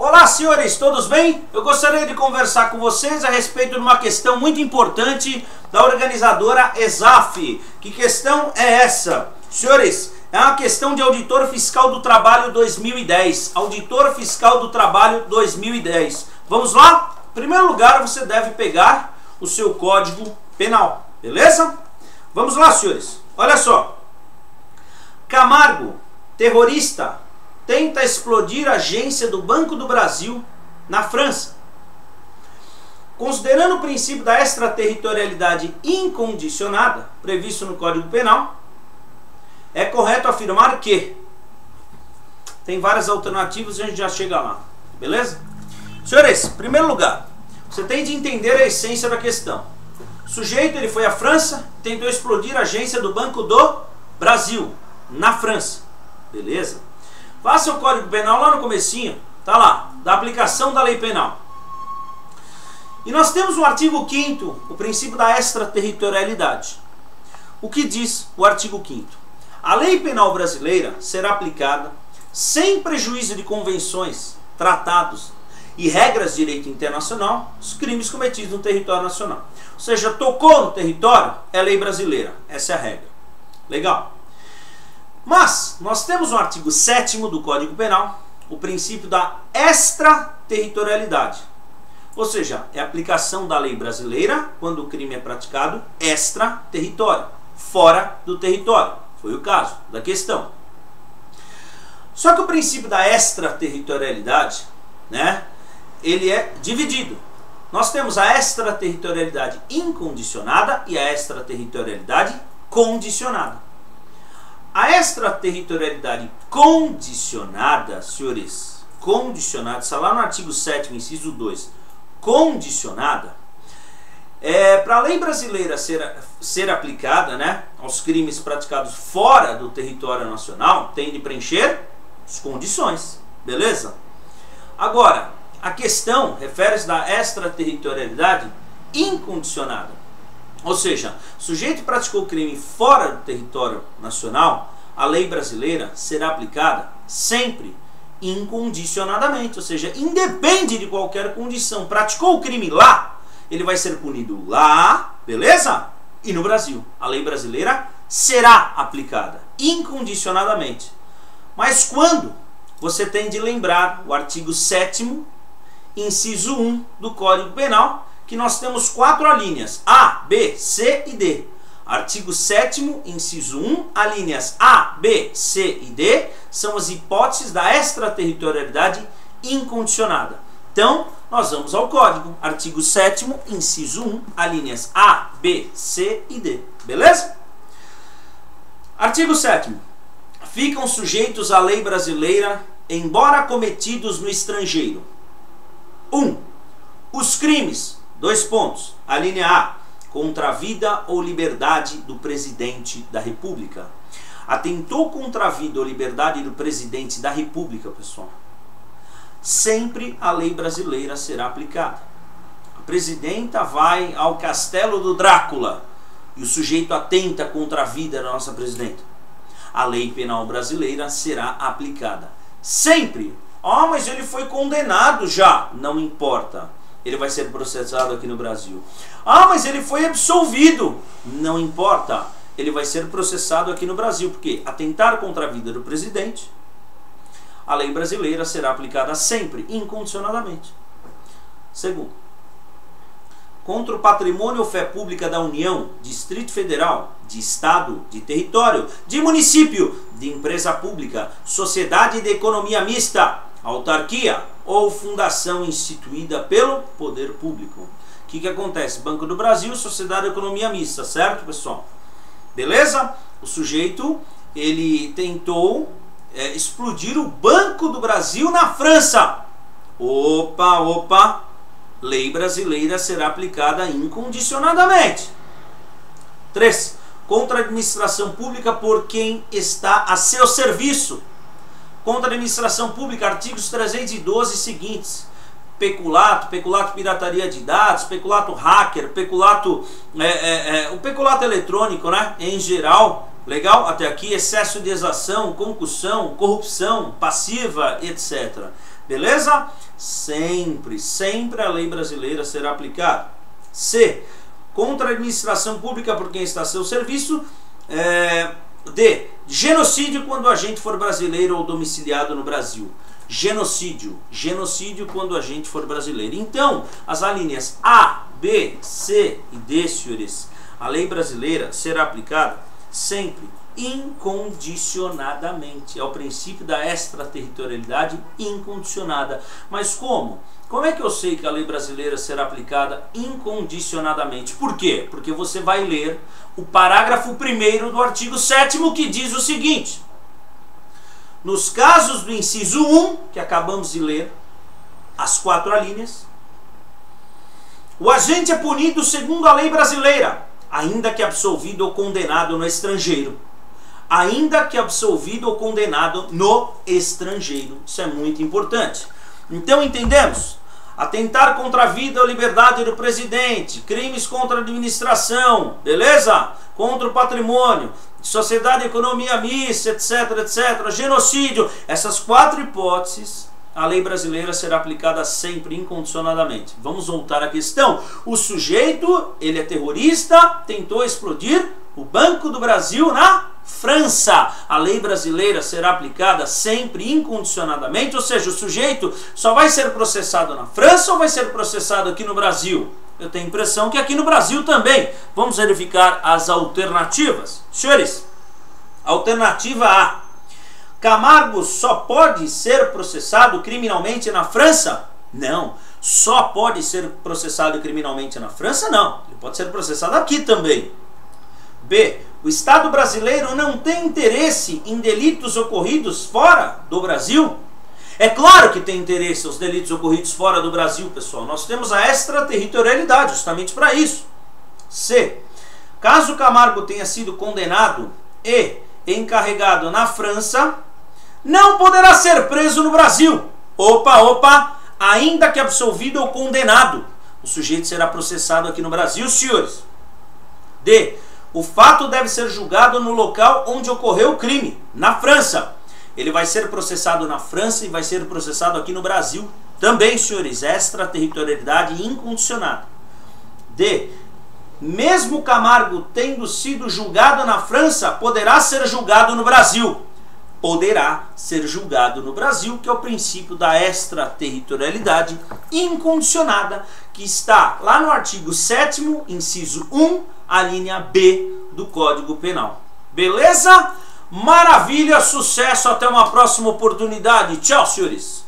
Olá, senhores, todos bem? Eu gostaria de conversar com vocês a respeito de uma questão muito importante da organizadora ESAF. Que questão é essa? Senhores, é uma questão de Auditor Fiscal do Trabalho 2010. Auditor Fiscal do Trabalho 2010. Vamos lá? Em primeiro lugar, você deve pegar o seu Código Penal, beleza? Vamos lá, senhores. Olha só. Camargo, terrorista, tenta explodir a agência do Banco do Brasil na França. Considerando o princípio da extraterritorialidade incondicionada, previsto no Código Penal, é correto afirmar que... Tem várias alternativas e a gente já chega lá, beleza? Senhores, em primeiro lugar, você tem de entender a essência da questão. O sujeito ele foi à França, tentou explodir a agência do Banco do Brasil, na França, beleza? Faça o Código Penal lá no comecinho, tá lá, da aplicação da lei penal. E nós temos o artigo 5º, o princípio da extraterritorialidade. O que diz o artigo 5º? A lei penal brasileira será aplicada sem prejuízo de convenções, tratados e regras de direito internacional, os crimes cometidos no território nacional. Ou seja, tocou no território, é lei brasileira. Essa é a regra. Legal. Mas nós temos no artigo 7º do Código Penal o princípio da extraterritorialidade. Ou seja, é a aplicação da lei brasileira quando o crime é praticado extra-território, fora do território. Foi o caso da questão. Só que o princípio da extraterritorialidade, né, ele é dividido. Nós temos a extraterritorialidade incondicionada e a extraterritorialidade condicionada. A extraterritorialidade condicionada, senhores, condicionada, está lá no artigo 7º, inciso 2, condicionada, para a lei brasileira ser aplicada, né, aos crimes praticados fora do território nacional, tem de preencher as condições, beleza? Agora, a questão refere-se da extraterritorialidade incondicionada. Ou seja, o sujeito praticou o crime fora do território nacional, a lei brasileira será aplicada sempre incondicionadamente. Ou seja, independe de qualquer condição. Praticou o crime lá, ele vai ser punido lá, beleza? E no Brasil, a lei brasileira será aplicada incondicionadamente. Mas quando? Você tem de lembrar o artigo 7º, inciso 1 do Código Penal, que nós temos 4 alíneas, A, B, C e D. Artigo 7º, inciso 1, alíneas A, B, C e D são as hipóteses da extraterritorialidade incondicionada. Então, nós vamos ao Código. Artigo 7º, inciso 1, alíneas A, B, C e D. Beleza? Artigo 7º. Ficam sujeitos à lei brasileira, embora cometidos no estrangeiro. 1. Os crimes... Dois pontos. A linha A. Contra a vida ou liberdade do presidente da República. Atentou contra a vida ou liberdade do presidente da República, pessoal. Sempre a lei brasileira será aplicada. A presidenta vai ao castelo do Drácula e o sujeito atenta contra a vida da nossa presidenta. A lei penal brasileira será aplicada. Sempre. Ah, mas ele foi condenado já. Não importa. Ele vai ser processado aqui no Brasil. Ah, mas ele foi absolvido. Não importa. Ele vai ser processado aqui no Brasil. Porque atentar contra a vida do presidente, a lei brasileira será aplicada sempre, incondicionadamente. Segundo, contra o patrimônio ou fé pública da União, Distrito Federal, de Estado, de território, de município, de empresa pública, sociedade de economia mista, autarquia ou fundação instituída pelo poder público. O que acontece? Banco do Brasil, Sociedade de Economia Mista, certo, pessoal? Beleza? O sujeito, ele tentou explodir o Banco do Brasil na França. Opa! Lei brasileira será aplicada incondicionadamente. 3. Contra a administração pública por quem está a seu serviço. Contra a administração pública, artigos 312 e seguintes. Peculato, pirataria de dados, peculato hacker, o peculato eletrônico, né? Em geral, legal? Até aqui, excesso de exação, concussão, corrupção passiva, etc. Beleza? Sempre, sempre a lei brasileira será aplicada. C. Contra a administração pública por quem está a seu serviço. D. Genocídio quando o agente for brasileiro ou domiciliado no Brasil. Genocídio. Genocídio quando o agente for brasileiro. Então, as alíneas A, B, C e D, senhores, a lei brasileira será aplicada sempre incondicionadamente. É o princípio da extraterritorialidade incondicionada. Mas como? Como é que eu sei que a lei brasileira será aplicada incondicionadamente? Por quê? Porque você vai ler o parágrafo 1º do artigo 7º, que diz o seguinte: nos casos do inciso 1, que acabamos de ler, as 4 alíneas, o agente é punido segundo a lei brasileira, ainda que absolvido ou condenado no estrangeiro. Ainda que absolvido ou condenado no estrangeiro. Isso é muito importante. Então entendemos? Atentar contra a vida ou liberdade do presidente, crimes contra a administração, beleza? Contra o patrimônio, sociedade e economia mista, etc, etc, genocídio. Essas 4 hipóteses, a lei brasileira será aplicada sempre incondicionadamente. Vamos voltar à questão. O sujeito, ele é terrorista, tentou explodir o Banco do Brasil na França. A lei brasileira será aplicada sempre incondicionadamente, ou seja, o sujeito só vai ser processado na França ou vai ser processado aqui no Brasil? Eu tenho a impressão que aqui no Brasil também. Vamos verificar as alternativas. Senhores, alternativa A: Camargo só pode ser processado criminalmente na França? Não. Só pode ser processado criminalmente na França? Não. Ele pode ser processado aqui também. B. O Estado brasileiro não tem interesse em delitos ocorridos fora do Brasil? É claro que tem interesse aos delitos ocorridos fora do Brasil, pessoal. Nós temos a extraterritorialidade justamente para isso. C. Caso Camargo tenha sido condenado e encarregado na França, não poderá ser preso no Brasil. Opa, ainda que absolvido ou condenado, o sujeito será processado aqui no Brasil, senhores. D. O fato deve ser julgado no local onde ocorreu o crime, na França. Ele vai ser processado na França e vai ser processado aqui no Brasil também, senhores. Extraterritorialidade incondicionada. D. Mesmo Camargo tendo sido julgado na França, poderá ser julgado no Brasil. Poderá ser julgado no Brasil, que é o princípio da extraterritorialidade incondicionada, que está lá no artigo 7º, inciso 1, a linha B do Código Penal. Beleza? Maravilha, sucesso, até uma próxima oportunidade. Tchau, senhores!